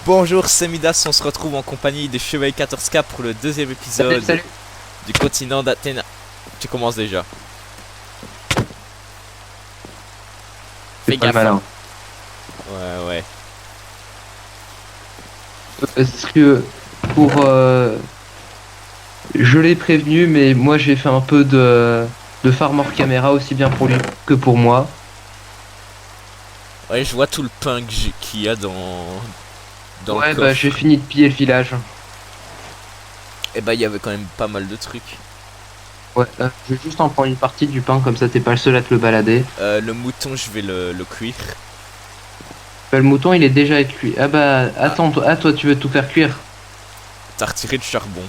Bonjour, c'est Midas, on se retrouve en compagnie des Chevaliers 14K pour le deuxième épisode Salut. du continent d'Athéna. Tu commences déjà. Fais Pas gaffe. malin. Ouais. Est-ce que pour je l'ai prévenu, mais moi j'ai fait un peu de farm hors caméra aussi bien pour lui que pour moi. Ouais, je vois tout le pain qu'il y a dans le Ouais, bah j'ai coffre. fini de piller le village. Et bah, il y avait quand même pas mal de trucs. Ouais, je vais juste en prendre une partie du pain, comme ça t'es pas le seul à te le balader. Le mouton, je vais le cuire. Bah, le mouton il est déjà cuit. Ah bah Ah, attends, toi tu veux tout faire cuire? t'as retiré le charbon.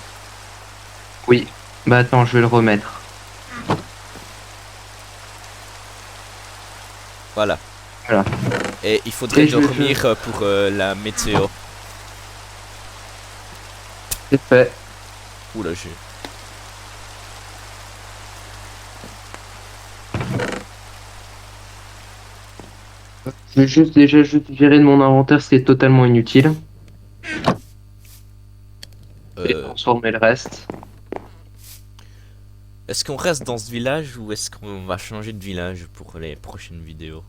Oui. Bah attends, je vais le remettre. Voilà. Voilà. Et il faudrait Et dormir pour la météo. c'est fait. Oula, j'ai... Je vais juste virer de mon inventaire ce qui est totalement inutile et Euh, transformer le reste. Est-ce qu'on reste dans ce village ou est-ce qu'on va changer de village pour les prochaines vidéos?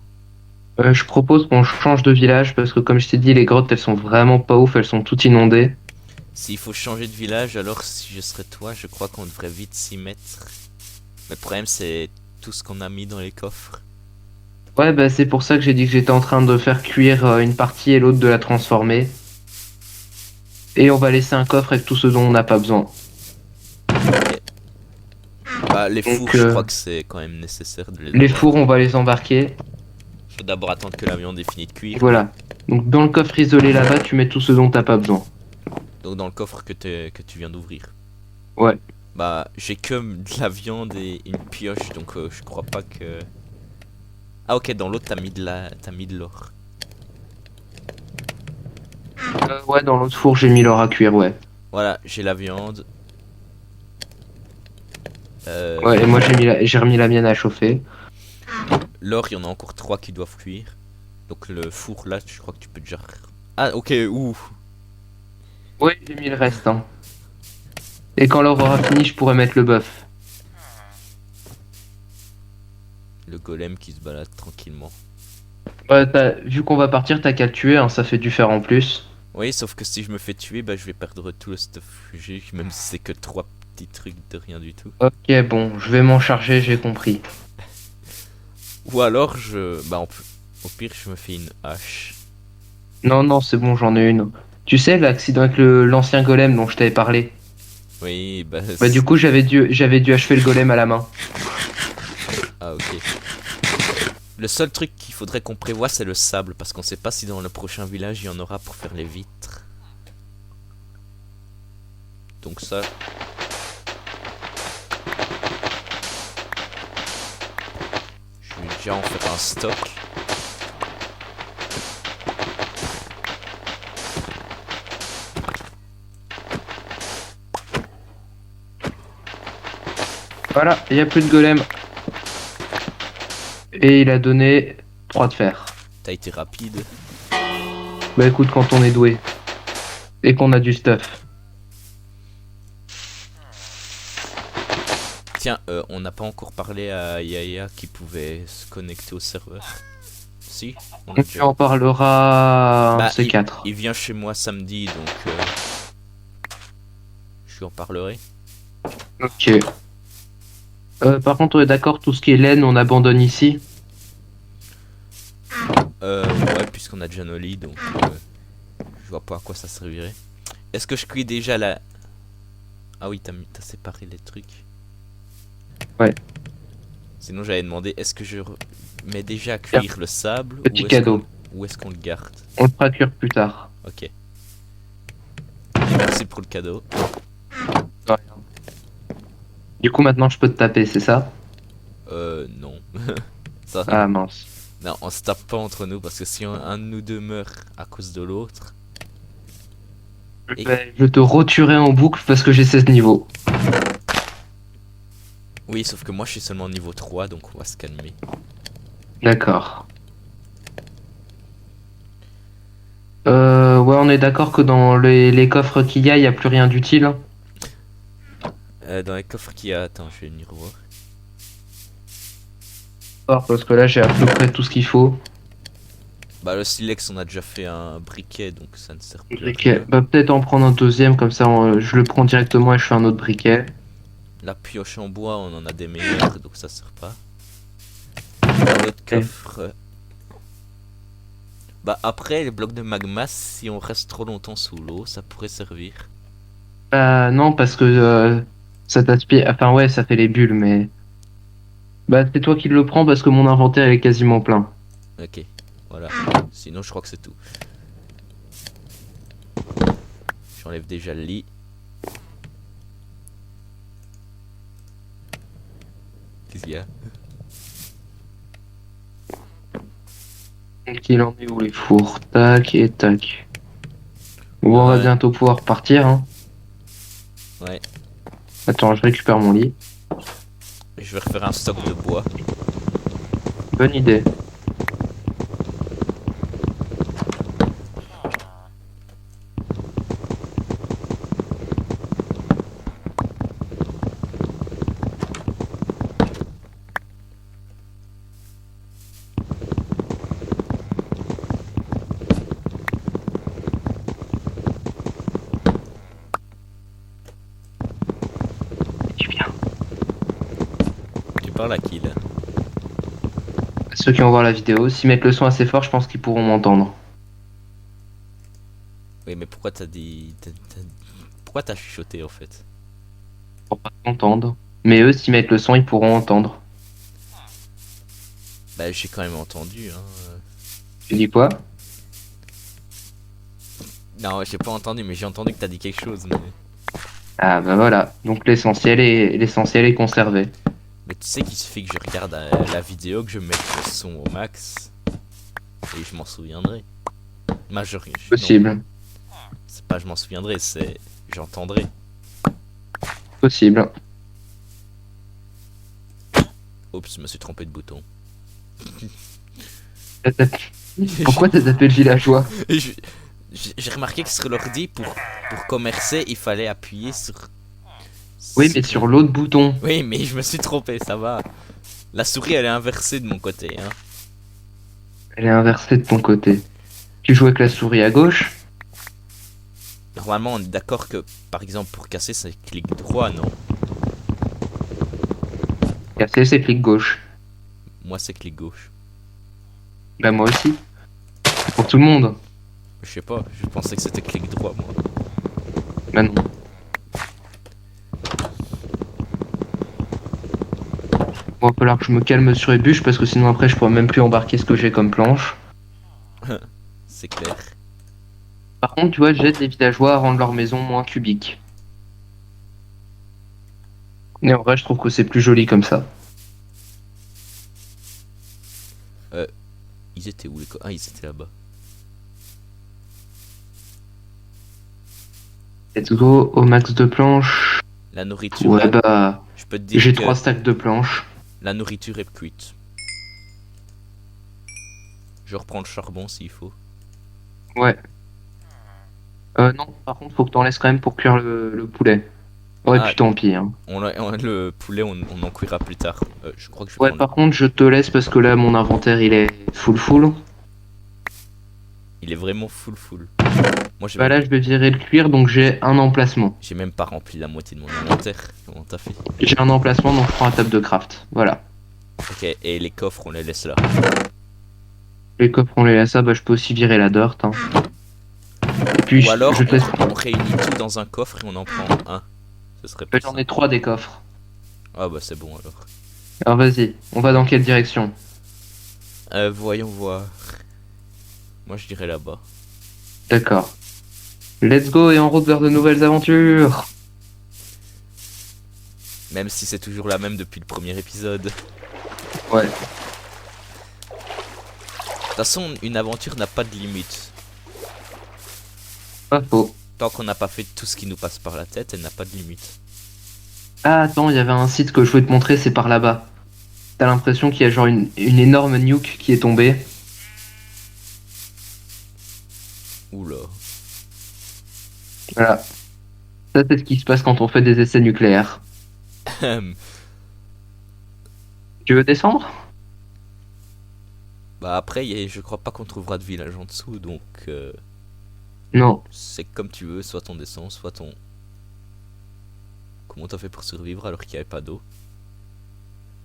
Je propose qu'on change de village parce que comme je t'ai dit, les grottes elles sont vraiment pas ouf, elles sont toutes inondées. S'il faut changer de village, alors si je serais toi, je crois qu'on devrait vite s'y mettre. Mais le problème, c'est tout ce qu'on a mis dans les coffres. Ouais, bah c'est pour ça que j'ai dit que j'étais en train de faire cuire une partie et l'autre de la transformer. Et on va laisser un coffre avec tout ce dont on n'a pas besoin. Ok. Bah, les fours, Donc je crois que c'est quand même nécessaire de les les avoir. fours, on va les embarquer. Faut d'abord attendre que la viande ait fini de cuire. Voilà. Donc dans le coffre isolé là-bas, tu mets tout ce dont t'as pas besoin. Donc dans le coffre que tu viens d'ouvrir. Ouais. Bah, j'ai que de la viande et une pioche, donc je crois pas que... Ah ok, dans l'autre, t'as mis de l'or. Ouais, dans l'autre four, j'ai mis l'or à cuire, ouais. Voilà, j'ai la viande. Ouais, et moi j'ai remis la mienne à chauffer. L'or, il y en a encore 3 qui doivent cuire. Donc le four là, je crois que tu peux déjà... Ah ok, ouh. Ouais, j'ai mis le reste, hein. Et quand l'or aura fini, je pourrai mettre le bœuf. Le golem qui se balade tranquillement. Ouais, vu qu'on va partir, t'as qu'à le tuer, hein, ça fait du fer en plus. Oui, sauf que si je me fais tuer, bah je vais perdre tout le stuff que j'ai, même si c'est que 3 petits trucs de rien du tout. Ok, bon, je vais m'en charger, j'ai compris. Ou alors bah au pire je me fais une hache. Non, non, c'est bon, j'en ai une. Tu sais, l'accident avec l'ancien golem dont je t'avais parlé. Oui, bah Bah du coup, j'avais dû achever le golem à la main. ah ok. Le seul truc qu'il faudrait qu'on prévoie, c'est le sable, parce qu'on sait pas si dans le prochain village il y en aura pour faire les vitres. Donc ça... Je vais déjà en faire un stock. Voilà, il n'y a plus de golem. Et il a donné 3 de fer. T'as été rapide. Bah écoute, quand on est doué. Et qu'on a du stuff. Tiens, on n'a pas encore parlé à Yaya qui pouvait se connecter au serveur. Si, on l'a On déjà. en parlera un Bah, C4. il vient chez moi samedi, donc je lui en parlerai. Ok. Par contre, on est d'accord, tout ce qui est laine, on abandonne ici. Ouais, puisqu'on a déjà nos lits, donc je vois pas à quoi ça servirait. Est-ce que je cuis déjà la... Ah oui, t'as séparé les trucs. Ouais. Sinon, j'avais demandé, est-ce que mets déjà à cuire le sable Petit ou est-ce cadeau. ou est-ce qu'on le garde? On le fera cuire plus tard. Ok. Merci pour le cadeau. Ouais. Du coup, maintenant, je peux te taper, c'est ça? Non. Ça... Ah mince. Non, on se tape pas entre nous parce que si un de nous deux meurt à cause de l'autre... Et- Je te roturerai en boucle parce que j'ai 16 niveaux. Oui, sauf que moi je suis seulement niveau 3, donc on va se calmer. D'accord. Ouais, on est d'accord que dans les coffres qu'il y a plus rien d'utile, hein. Dans les coffres qu'il y a... Attends, je vais venir voir. Parce que là, j'ai à peu près tout ce qu'il faut. Bah le silex, on a déjà fait un briquet, donc ça ne sert plus à Briquet. rien. Bah, peut-être en prendre un deuxième, comme ça, je le prends directement et je fais un autre briquet. La pioche en bois, on en a des meilleurs, donc ça sert pas. Dans l'autre coffre... Bah après, les blocs de magma, si on reste trop longtemps sous l'eau, ça pourrait servir. Bah, non, parce que ça t'aspire. Enfin, ouais, ça fait les bulles, mais. Bah, c'est toi qui le prends parce que mon inventaire est quasiment plein. Ok, voilà. Sinon, je crois que c'est tout. J'enlève déjà le lit. Qu'est-ce qu'il y a? Donc, il en est où les fours? Tac et tac. Bon, on va Ouais. bientôt pouvoir partir, hein. Ouais. Attends, je récupère mon lit. Je vais refaire un stock de bois. Bonne idée. Tu viens. Tu parles à qui là? Ceux qui vont voir la vidéo, s'ils mettent le son assez fort, je pense qu'ils pourront m'entendre. Oui, mais pourquoi t'as dit... Pourquoi t'as chuchoté en fait? Pour pas t'entendre. Mais eux, s'ils mettent le son, ils pourront entendre. Bah j'ai quand même entendu, hein. Tu dis quoi? Non, j'ai pas entendu, mais j'ai entendu que t'as dit quelque chose. Ah bah voilà. Donc l'essentiel est conservé. Mais tu sais qu'il suffit que je regarde la vidéo, que je mette le son au max, et je m'en souviendrai. Non, Possible. c'est pas je m'en souviendrai, c'est j'entendrai. Possible. Oups, je me suis trompé de bouton. T'as tapé- Pourquoi t'as tapé le villageois? Et j'ai remarqué que sur l'ordi, pour commercer, il fallait appuyer sur... Oui, mais sur l'autre bouton. Oui, mais je me suis trompé, ça va. La souris, elle est inversée de mon côté, hein. Elle est inversée de ton côté. Tu joues avec la souris à gauche? Normalement, on est d'accord que, par exemple, pour casser, c'est clic droit, non? Casser, c'est clic gauche. Moi, c'est clic gauche. Bah moi aussi. Pour tout le monde. Je sais pas, je pensais que c'était clic droit, moi. Bah non. Bon, il va falloir que je me calme sur les bûches parce que sinon après je pourrais même plus embarquer ce que j'ai comme planche. C'est clair. Par contre, tu vois, j'aide les villageois à rendre leur maison moins cubique. Et en vrai, je trouve que c'est plus joli comme ça. Ils étaient où les Ah, ils étaient là-bas. Let's go au max de planches. La nourriture, Ouais, là, bah, je peux te dire j'ai que 3 stacks de planches. la nourriture est cuite. Je reprends le charbon s'il faut. Ouais. Non, par contre, faut que t'en laisses quand même pour cuire le poulet. Ouais, Ah, puis tant pis, hein. le poulet, on en cuira plus tard. Je crois que je vais Ouais, prendre... par contre, je te laisse parce que là, mon inventaire, il est full. Il est vraiment full. Moi, Bah là, je vais virer le cuir, donc j'ai un emplacement. j'ai même pas rempli la moitié de mon inventaire. Comment t'as fait? J'ai un emplacement, donc je prends la table de craft. Voilà. Ok, et les coffres, on les laisse là. Les coffres, on les laisse là, bah je peux aussi virer la dirt, hein. Et puis, Ou alors, je te laisse on réunit tout dans un coffre et on en prend un. Ce serait plus J'en ai simple. 3 des coffres. Ah bah c'est bon alors. Alors vas-y, on va dans quelle direction? Voyons voir. Moi je dirais là-bas. D'accord. Let's go et en route vers de nouvelles aventures. Même si c'est toujours la même depuis le premier épisode. Ouais. De toute façon, une aventure n'a pas de limite. Pas faux. Tant qu'on n'a pas fait tout ce qui nous passe par la tête, elle n'a pas de limite. Ah attends, il y avait un site que je voulais te montrer, c'est par là-bas. T'as l'impression qu'il y a genre une énorme nuke qui est tombée. Oula. Voilà. Ça, c'est ce qui se passe quand on fait des essais nucléaires. Tu veux descendre? Bah après, je crois pas qu'on trouvera de village en dessous, donc Non. c'est comme tu veux, soit on descend, soit on... Comment t'as fait pour survivre alors qu'il n'y avait pas d'eau?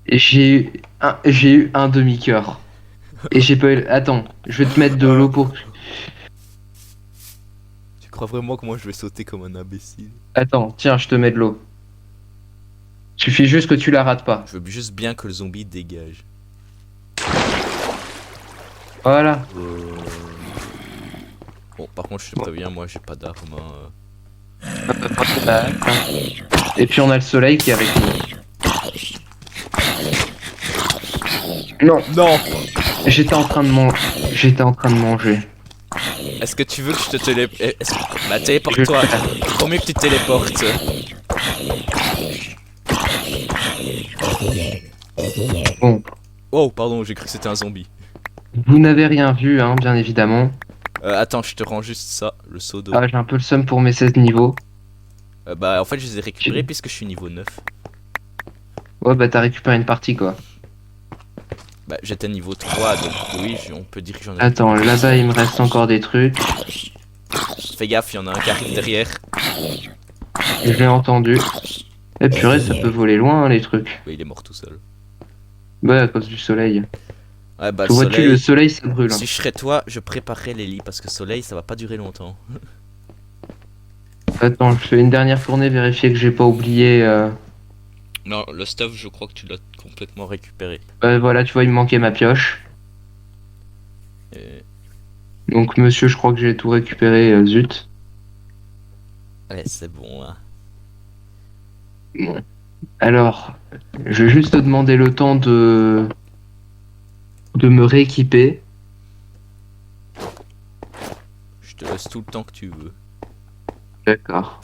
J'ai eu un demi-cœur. Et j'ai pas eu... Attends, je vais te mettre de l'eau pour... Tu crois vraiment que moi je vais sauter comme un imbécile? Attends, tiens, je te mets de l'eau. Suffit juste que tu la rates pas. Je veux juste bien que le zombie dégage. Voilà. Bon, par contre, je te préviens, moi j'ai pas d'armes. Et puis on a le soleil qui est avec nous. Non, Non! J'étais en train de manger. Est-ce que tu veux que je te téléporte? Bah, Je téléporte-toi. vais faire. Faut mieux que tu te téléportes. Bon, Oh, pardon, j'ai cru que c'était un zombie. vous n'avez rien vu, hein, bien évidemment. Attends, je te rends juste ça, le seau d'eau. Ah, j'ai un peu le seum pour mes 16 niveaux. Bah, en fait, je les ai récupérés Tu- puisque je suis niveau 9. Ouais, bah t'as récupéré une partie, quoi. Bah, j'étais niveau 3, donc oui, on peut dire que j'en ai Attends, récupéré là-bas, il me 4. reste encore des trucs. Fais gaffe, il y en a un qui arrive derrière. Je l'ai entendu. Eh purée, ça peut voler loin, hein, les trucs. Oui, il est mort tout seul. Ouais, à cause du soleil. Ouais, bah, le Tu vois-tu, le soleil... soleil, ça brûle. Si je serais toi, je préparerais les lits parce que soleil, ça va pas durer longtemps. Attends, je fais une dernière tournée, vérifier que j'ai pas oublié. Non, le stuff, je crois que tu l'as complètement récupéré. Voilà, tu vois, il me manquait ma pioche. Et... Donc, monsieur, je crois que j'ai tout récupéré, zut. Allez, c'est bon, hein. Bon. Alors, je vais juste te demander le temps de me rééquiper. Je te laisse tout le temps que tu veux. D'accord.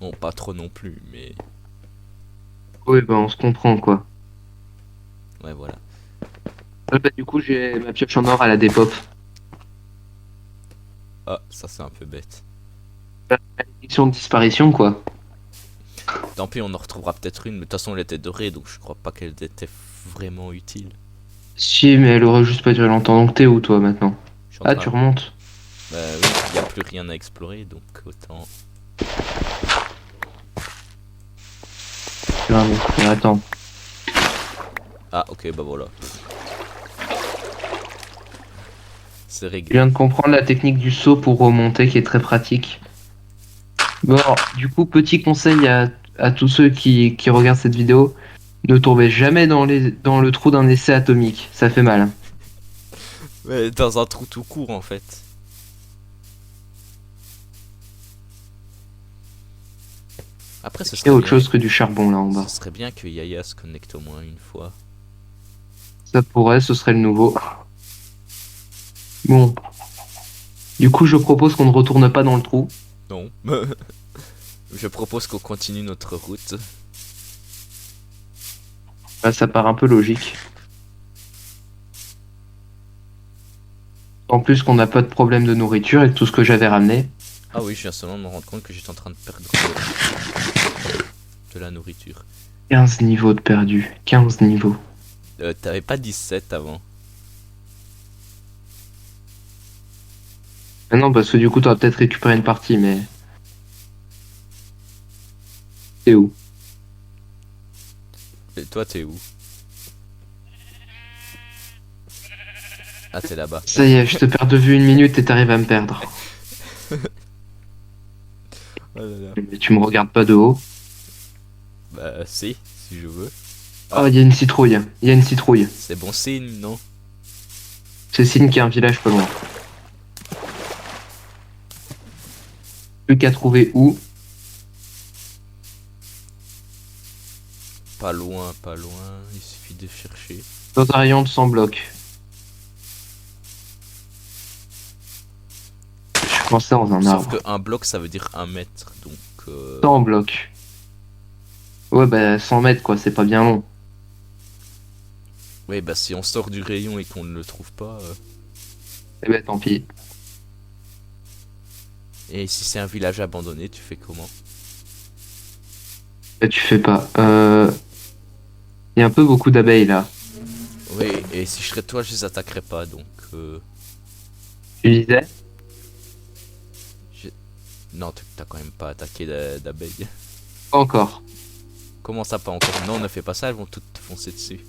Bon, pas trop non plus, mais... Oui, bah, on se comprend, quoi. Ouais, voilà. Bah, du coup, j'ai ma pioche en or à la dépop. Ah, ça c'est un peu bête. Malédiction de disparition, quoi. Tant pis, on en retrouvera peut-être une, mais de toute façon elle était dorée, donc je crois pas qu'elle était vraiment utile. Si, mais elle aurait juste pas duré longtemps. Donc, t'es où, toi, maintenant? Je suis en Ah, train... tu remontes. Bah oui, il y a plus rien à explorer, donc autant... Grave. Mais attends. Ah, ok, bah voilà. C'est Je réglé. viens de comprendre la technique du saut pour remonter, qui est très pratique. Bon, du coup, petit conseil à tous ceux qui regardent cette vidéo, ne tombez jamais dans le trou d'un essai atomique, ça fait mal. Mais dans un trou tout court en fait. Après, ce Il y a serait autre bien... chose que du charbon là en bas. Ce serait bien que Yaya se connecte au moins une fois. Ça pourrait, ce serait le nouveau. Bon, du coup, je propose qu'on ne retourne pas dans le trou. Non. Je propose qu'on continue notre route. Là, ça part un peu logique. En plus qu'on n'a pas de problème de nourriture avec tout ce que j'avais ramené. Ah oui, je viens seulement de me rendre compte que j'étais en train de perdre de la nourriture. 15 niveaux de perdu. 15 niveaux. T'avais pas 17 avant. Ah non, parce que du coup, t'auras peut-être récupéré une partie, mais... C'est où? Et toi, t'es où? Ah, t'es là-bas. Ça y est, je te perds de vue une minute et t'arrives à me perdre. Oh là là. Mais tu me regardes pas de haut. Bah, si je veux. Oh, il y a une citrouille. Il y a une citrouille. C'est bon signe, non? C'est signe qu'il y a un village pas loin. Plus qu'à trouver où. Pas loin, pas loin. Il suffit de chercher. Dans un rayon de 100 blocs. Je suis coincé dans un Sauf arbre. que un bloc, ça veut dire 1 mètre. Donc, 100 blocs. Ouais, bah 100 mètres quoi, c'est pas bien long. ouais, bah si on sort du rayon et qu'on ne le trouve pas. Eh ben tant pis. Et si c'est un village abandonné, tu fais comment? Tu fais pas. Il y a un peu beaucoup d'abeilles là. Oui, et si je serais toi, je les attaquerais pas, donc... Tu disais? j'ai- Non, t'as quand même pas attaqué d'abeilles. Pas encore. Comment ça, pas encore? Non, ne fais pas ça, elles vont toutes te foncer dessus.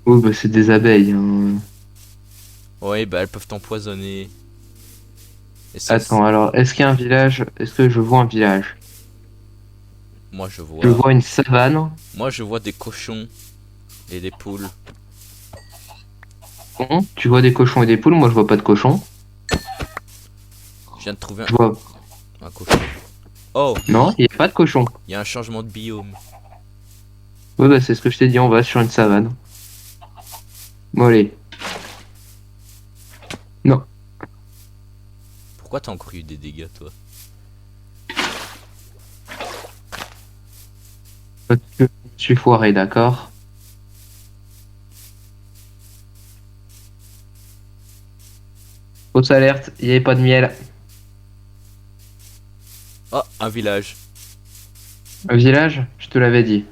Oui, bah c'est des abeilles, hein. Oui, bah elles peuvent t'empoisonner. Et Attends, alors, est-ce qu'il y a un village? Est-ce que je vois un village? moi je Je vois... vois une savane. Moi je vois des cochons et des poules. Bon, tu vois des cochons et des poules, moi je vois pas de cochons. Je viens de trouver Je vois. un cochon. Oh, Non, il y a pas de cochons. il y a un changement de biome. Oui, bah c'est ce que je t'ai dit, on va sur une savane. Bon, allez. Non. Pourquoi t'as encore eu des dégâts, toi? Parce que je suis foiré, d'accord? Fausse alerte, il n'y avait pas de miel. Oh, un village. Un village? Je te l'avais dit.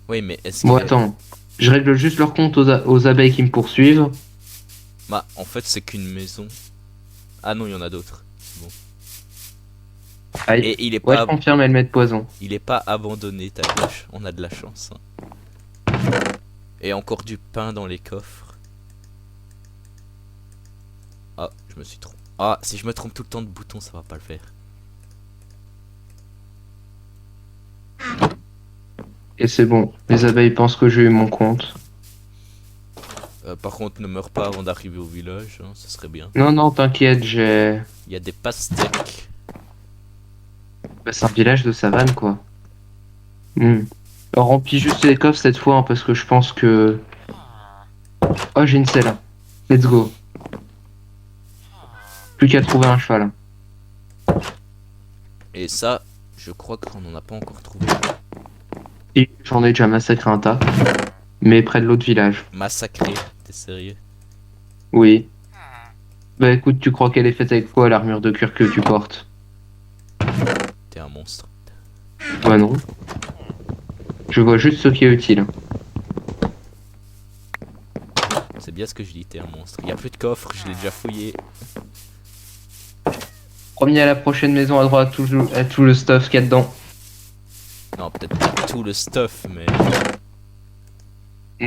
Oui, mais est-ce Bon, qu'il y a... attends. Je règle juste leur compte aux abeilles qui me poursuivent. Bah, en fait, c'est qu'une maison. Ah non, il y en a d'autres. C'est bon. Aïe. Et Ouais, je confirme, elles mettent poison. il est pas abandonné, on a de la chance. Hein. Et encore du pain dans les coffres. Ah, je me suis trompé. Ah, si je me trompe tout le temps de bouton, ça va pas le faire. Et c'est bon. Les abeilles pensent que j'ai eu mon compte. Par contre, ne meurs pas avant d'arriver au village, hein, ça serait bien. Non, non, t'inquiète, j'ai... Il y a des pastèques. Bah, c'est un village de savane, quoi. Hmm. Alors, remplis juste les coffres cette fois, hein, parce que je pense que... Oh, j'ai une selle. Let's go. Plus qu'à trouver un cheval. Et ça, je crois qu'on en a pas encore trouvé. Et j'en ai déjà massacré un tas. Mais près de l'autre village. Massacré, t'es sérieux? Oui. Bah écoute, tu crois qu'elle est faite avec quoi, l'armure de cuir que tu portes? T'es un monstre. Bah non. Je vois juste ce qui est utile. C'est bien ce que je dis, t'es un monstre. Il y a plus de coffre, je l'ai déjà fouillé. Promis à la prochaine maison à droite, à tout le stuff qu'il y a dedans. Non, peut-être pas tout le stuff, mais...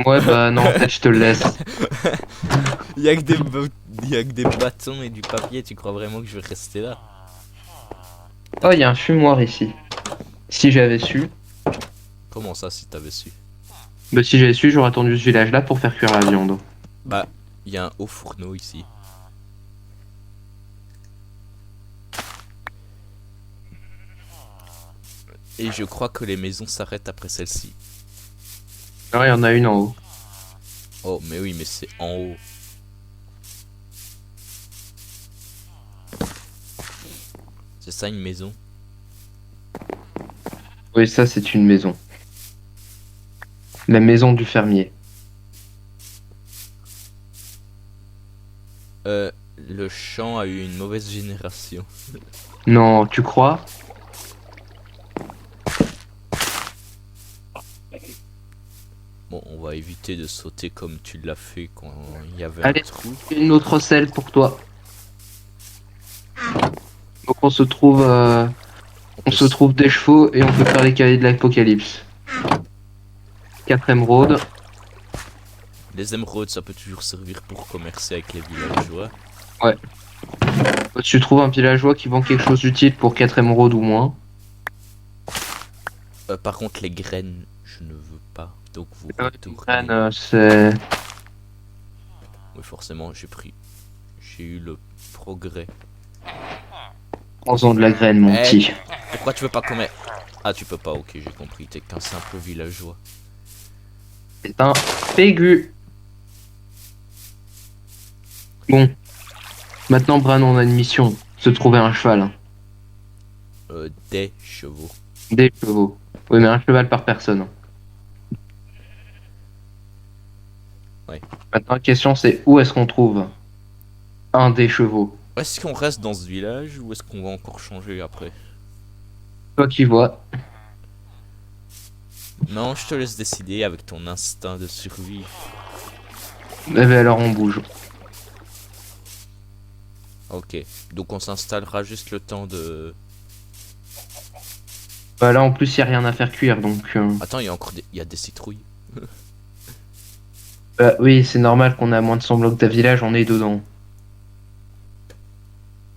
Ouais, bah non, peut-être je te le laisse. Il y a que il y a que des bâtons et du papier, tu crois vraiment que je vais rester là? Oh, il y a un fumoir ici. Si j'avais su. Comment ça, si t'avais su? Bah si j'avais su, j'aurais attendu ce village-là pour faire cuire la viande. Bah, il y a un haut fourneau ici. Et je crois que les maisons s'arrêtent après celle-ci. Non, il y en a une en haut. Oh, mais oui, mais c'est en haut. C'est ça une maison? Oui, ça c'est une maison. La maison du fermier. Le champ a eu une mauvaise génération. Non, tu crois? Bon, on va éviter de sauter comme tu l'as fait quand il y avait Allez, un trou. une autre selle pour toi. Donc on se trouve, on se trouve des chevaux et on peut faire les cahiers de l'Apocalypse. 4 émeraudes. Les émeraudes, ça peut toujours servir pour commercer avec les villageois. Ouais. Tu trouves un villageois qui vend quelque chose d'utile pour 4 émeraudes ou moins. Par contre, les graines, je ne veux pas. Donc vous Les retournez. graines, c'est... Oui, forcément, j'ai eu le progrès. Prends-en de la graine, mon Eh, petit. Pourquoi tu veux pas commercer? Ah, tu peux pas, ok, j'ai compris. T'es qu'un simple villageois. C'est un pégu. Bon. Maintenant, Bran, on a une mission. Se trouver un cheval. Des chevaux. Des chevaux. Oui, mais un cheval par personne. Ouais. Maintenant, la question, c'est où est-ce qu'on trouve un des chevaux? Est-ce qu'on reste dans ce village ou est-ce qu'on va encore changer après? Toi qui vois. Non, je te laisse décider avec ton instinct de survie. Eh ben alors on bouge. Ok, donc on s'installera juste le temps de... Bah là en plus y a rien à faire cuire donc. Attends, il y a encore des... il y a des citrouilles. Bah oui, c'est normal qu'on a moins de 100 blocs de village, on est dedans.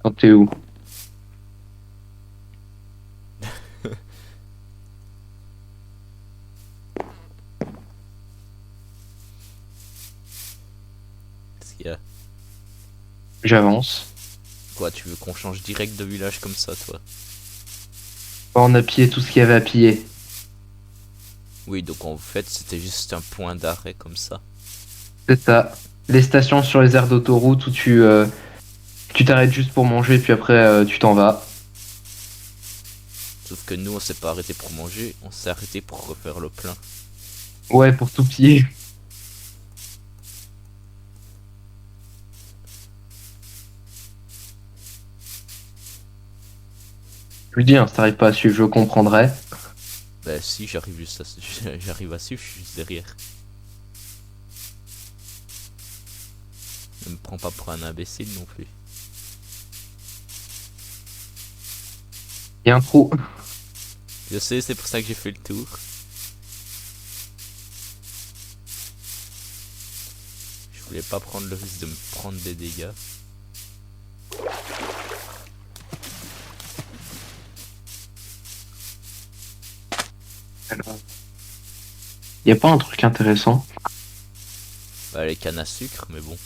Quand t'es où? Qu'est-ce qu'il y a? J'avance. Quoi, tu veux qu'on change direct de village comme ça, toi? On a pillé tout ce qu'il y avait à piller. Oui, donc en fait, c'était juste un point d'arrêt comme ça. C'est ça. Les stations sur les aires d'autoroute où tu t'arrêtes juste pour manger puis après tu t'en vas. Sauf que nous, on s'est pas arrêté pour manger, on s'est arrêté pour refaire le plein. Ouais, pour tout piller. Je lui dis, hein, si t'arrives pas à suivre, je comprendrai. Bah si, j'arrive juste à... j'arrive à suivre, je suis juste derrière. Ne me prends pas pour un imbécile non plus. Il y a un trou. Je sais, c'est pour ça que j'ai fait le tour. Je voulais pas prendre le risque de me prendre des dégâts. Il y a pas un truc intéressant. Bah les cannes à sucre, mais bon.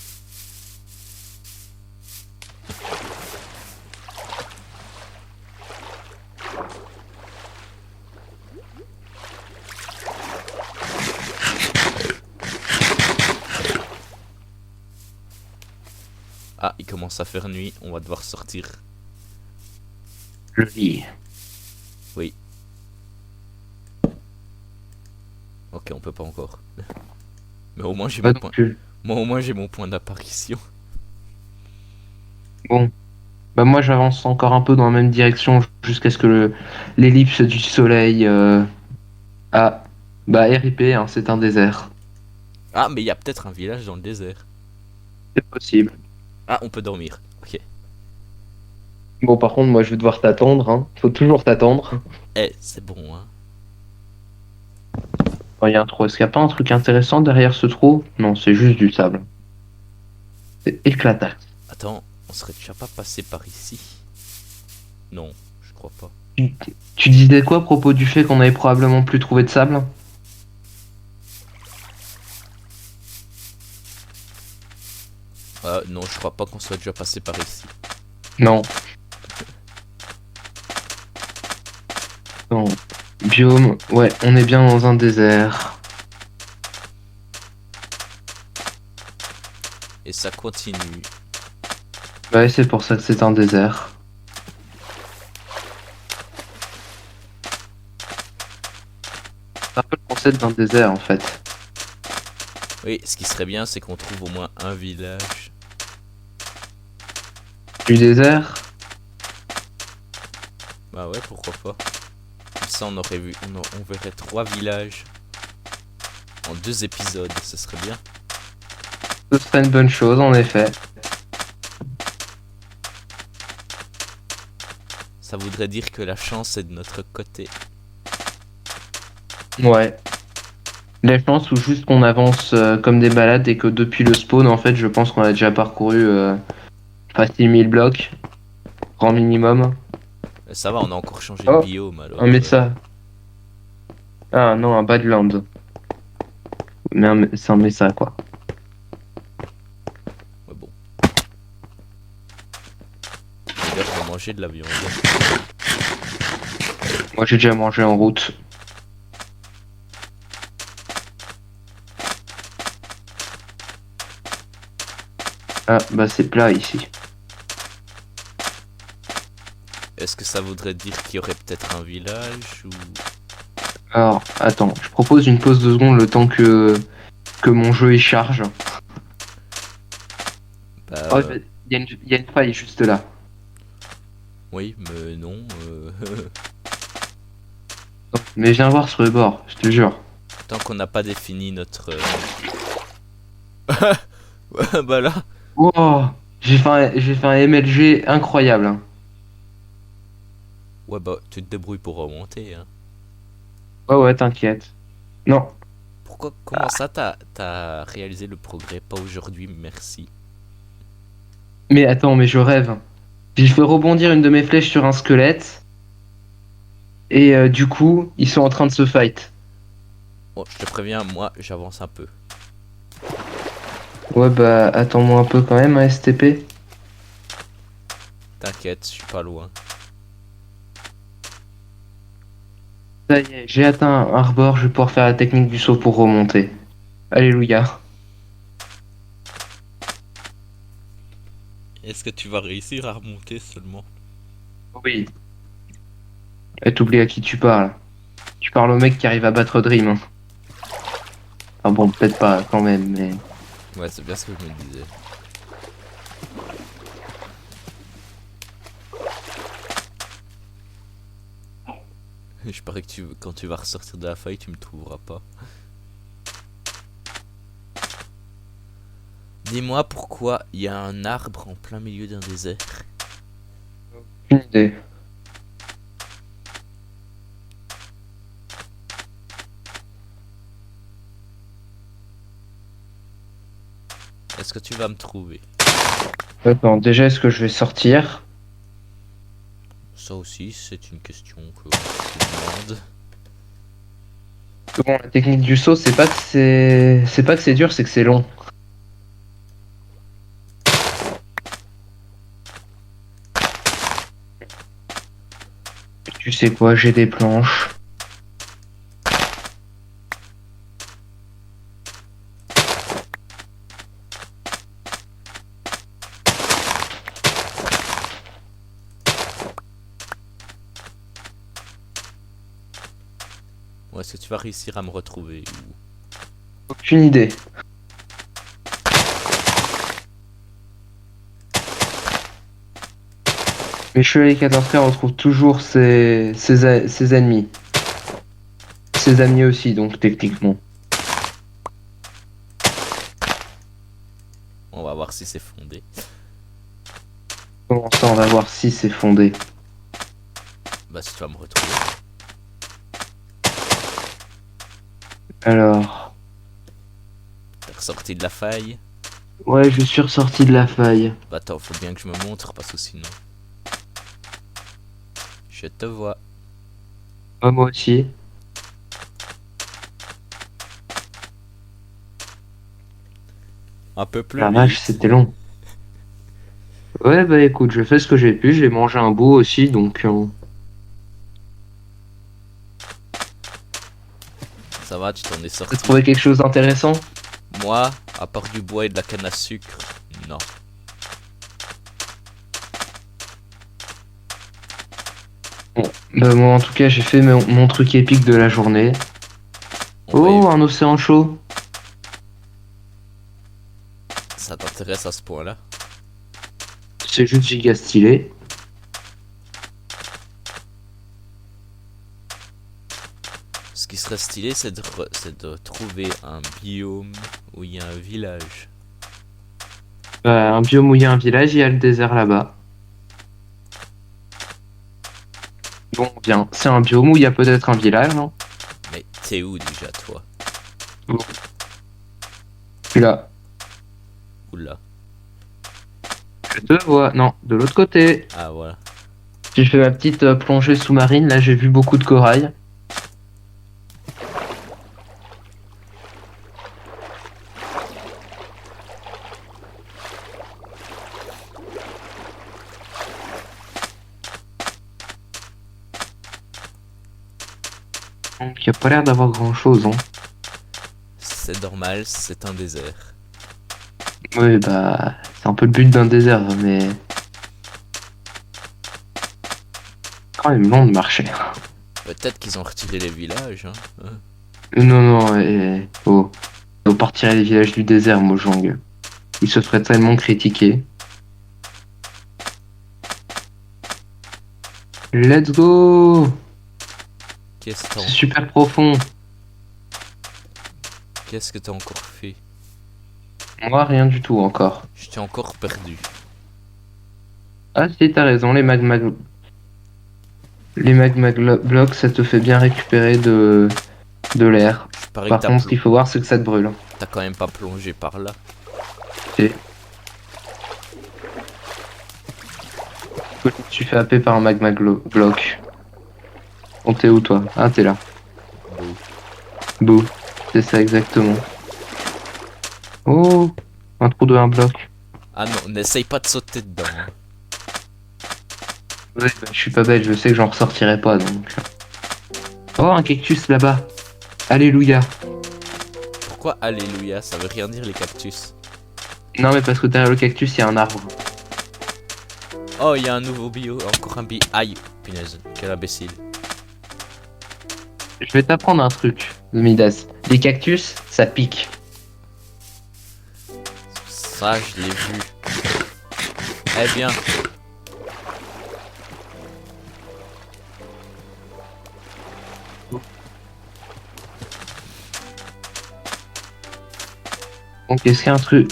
Ah, il commence à faire nuit, on va devoir sortir. Je lis. Oui. Ok, on peut pas encore. Mais au moins j'ai Pas mon non point. plus. Moi au moins j'ai mon point d'apparition. Bon. Bah moi j'avance encore un peu dans la même direction jusqu'à ce que l'ellipse du soleil. Ah. Bah RIP, hein, c'est un désert. Ah, mais il y a peut-être un village dans le désert. C'est possible. Ah, on peut dormir. Ok. Bon par contre moi je vais devoir t'attendre, hein. Faut toujours t'attendre. Eh, c'est bon, hein. Oh, il y a un trou. Est-ce qu'il n'y a pas un truc intéressant derrière ce trou? Non, c'est juste du sable. C'est éclatant. Attends, on serait déjà pas passé par ici? Non, je crois pas. Tu, tu disais quoi à propos du fait qu'on avait probablement plus trouvé de sable? Ah, non, je crois pas qu'on soit déjà passé par ici. Non. Non. Biome, ouais, on est bien dans un désert. Et ça continue. Ouais, c'est pour ça que c'est un désert. C'est un peu le concept d'un désert en fait. Oui, ce qui serait bien, c'est qu'on trouve au moins un village. Du désert? Bah ouais, pourquoi pas. Comme ça, on aurait vu, on verrait 3 villages en 2 épisodes, ce serait bien. Ce serait une bonne chose en effet. Ça voudrait dire que la chance est de notre côté. Ouais. La chance ou juste qu'on avance comme des malades et que depuis le spawn, en fait, je pense qu'on a déjà parcouru facile 1000 blocs, grand minimum. Ça va, on a encore changé de Oh, biome alors. un messa. Ah non, un badland. Mais c'est un messa quoi. Ouais, bon. D'ailleurs, on va manger de la viande. Moi j'ai déjà mangé en route. Ah bah c'est plat ici. Est-ce que ça voudrait dire qu'il y aurait peut-être un village ou... Alors, attends, je propose une pause de secondes le temps que mon jeu y charge. Bah, Oh, il y a une faille juste là. Oui, mais non. Mais viens voir sur le bord, je te jure. Tant qu'on n'a pas défini notre... Ouais, bah là... Oh, j'ai fait un MLG incroyable, hein. Ouais, bah, tu te débrouilles pour remonter, hein. Ouais, ouais, t'inquiète. Non. Pourquoi... Comment ça, t'as réalisé le progrès? Pas aujourd'hui, merci. Mais attends, mais je rêve. J'ai fait rebondir une de mes flèches sur un squelette. Et du coup, ils sont en train de se fight. Bon, je te préviens, moi, j'avance un peu. Ouais, bah, attends-moi un peu quand même, hein, STP. T'inquiète, je suis pas loin. Ça y est, j'ai atteint un rebord, je vais pouvoir faire la technique du saut pour remonter. Alléluia. Est-ce que tu vas réussir à remonter seulement? Oui. Et t'oublies à qui tu parles. Tu parles au mec qui arrive à battre Dream, hein. Ah bon, peut-être pas quand même, mais... Ouais, c'est bien ce que je me disais. Je parie que quand tu vas ressortir de la faille, tu me trouveras pas. Dis-moi pourquoi il y a un arbre en plein milieu d'un désert. Aucune idée. Est-ce que tu vas me trouver? Attends, déjà, est-ce que je vais sortir? Ça aussi, c'est une question que je me demande. Bon, la technique du saut, c'est pas que c'est dur, c'est que c'est long. Tu sais quoi, j'ai des planches. Ou est-ce que tu vas réussir à me retrouver Aucune idée. Mes chevaliers 14K retrouvent toujours ses ennemis. Ses amis aussi, donc techniquement. On va voir si c'est fondé. Comment ça, on va voir si c'est fondé. Bah si tu vas me retrouver. Alors... T'es ressorti de la faille. Ouais, je suis ressorti de la faille. Bah attends, faut bien que je me montre parce que sinon... Je te vois. Ouais, moi aussi. Un peu plus La vache, vite. c'était long. Ouais, bah écoute, je fais ce que j'ai pu. J'ai mangé un bout aussi, donc... Ça va, tu t'en es T'as sorti. trouvé quelque chose d'intéressant? Moi, à part du bois et de la canne à sucre, non. Bon, bah moi en tout cas, j'ai fait mon truc épique de la journée. On va Oh, un océan chaud. Ça t'intéresse à ce point-là? C'est juste giga stylé. Ce qui serait stylé, c'est de trouver un biome où il y a un village. Un biome où il y a un village, il y a le désert là-bas. Bon, bien. C'est un biome où il y a peut-être un village, non? Mais t'es où déjà, toi? Bon. Je suis là. Oula. Je te vois. Non, de l'autre côté. Ah, voilà. J'ai fait ma petite plongée sous-marine. Là, j'ai vu beaucoup de corail. Donc, il n'y a pas l'air d'avoir grand-chose, hein. C'est normal, c'est un désert. Oui, bah, c'est un peu le but d'un désert, mais quand même long de marcher. Peut-être qu'ils ont retiré les villages, hein. Non, non, faut partir les villages du désert, Mojang. Il se ferait tellement critiquer. Let's go. Qu'est-ce C'est super profond. que t'as encore fait? Moi, rien du tout encore. Je t'ai encore perdu. Ah si, t'as raison, les magma blocs, ça te fait bien récupérer de l'air. Je parie Par que contre, ce qu'il faut voir, c'est que ça te brûle. t'as quand même pas plongé par là. Ok. Je me suis fait happer par un bloc. Bon, t'es où toi? Ah, t'es là. Beau. Bouh. C'est ça exactement. Oh, un trou de un bloc. Ah non, n'essaye pas de sauter dedans. Hein. Ouais, bah, je suis pas bête, je sais que j'en ressortirai pas donc. Oh, un cactus là-bas. Alléluia. Pourquoi alléluia? Ça veut rien dire les cactus. Non, mais parce que derrière le cactus, il y a un arbre. Oh, il y a un nouveau bio, encore un bio. Aïe, punaise, quel imbécile. Je vais t'apprendre un truc, Midas. Les cactus, ça pique. Ça, je l'ai vu. Eh bien. Donc, est-ce qu'il y a un truc...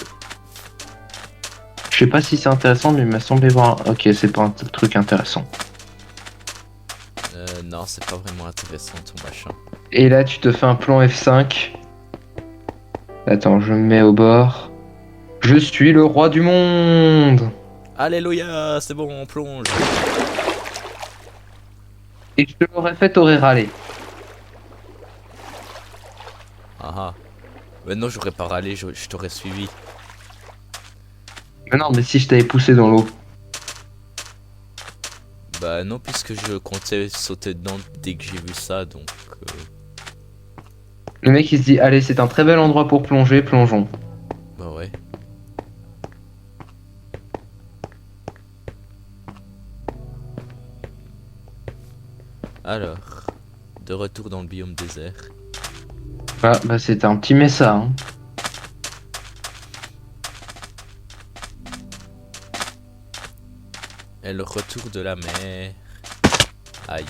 Je sais pas si c'est intéressant, mais il m'a semblé voir... Ok, c'est pas un truc intéressant. Non, c'est pas vraiment intéressant ton machin. Et là, tu te fais un plan F5. Attends, je me mets au bord. Je suis le roi du monde. Alléluia, c'est bon, on plonge. Et je te l'aurais fait, t'aurais râlé. Ah ah. Mais non, j'aurais pas râlé, je t'aurais suivi. Mais non, mais si je t'avais poussé dans l'eau. Bah non, puisque je comptais sauter dedans dès que j'ai vu ça, donc... Le mec, il se dit, allez, c'est un très bel endroit pour plonger, plongeons. Bah ouais. Alors, de retour dans le biome désert. Ah, bah c'était un petit messa, hein. Et le retour de la mer. Aïe.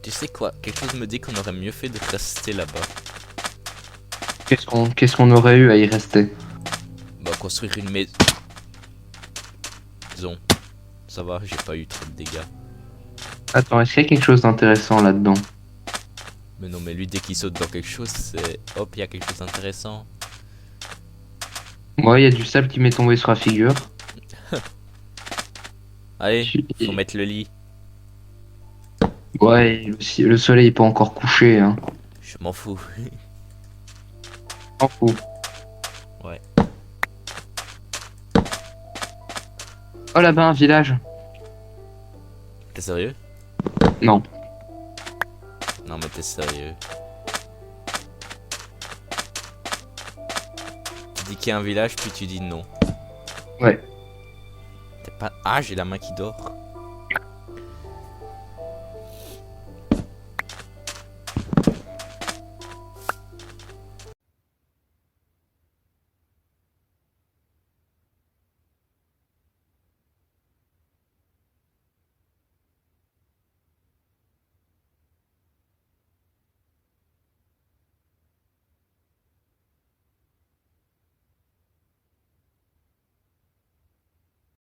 Tu sais quoi? Quelque chose me dit qu'on aurait mieux fait de rester là-bas. Qu'est-ce qu'on aurait eu à y rester? Bah construire une maison. Ça va, j'ai pas eu trop de dégâts. Attends, est-ce qu'il y a quelque chose d'intéressant là-dedans? Mais non, mais lui dès qu'il saute dans quelque chose, c'est... Hop, il y a quelque chose d'intéressant. Moi, il y a du sable qui m'est tombé sur la figure. Allez, faut mettre le lit. Ouais, le soleil est pas encore couché, hein. Je m'en fous. M'en fous. Ouais. Oh là-bas, un village. T'es sérieux? Non. Non mais t'es sérieux. Tu dis qu'il y a un village puis tu dis non. Ouais. T'es pas... Ah, j'ai la main qui dort.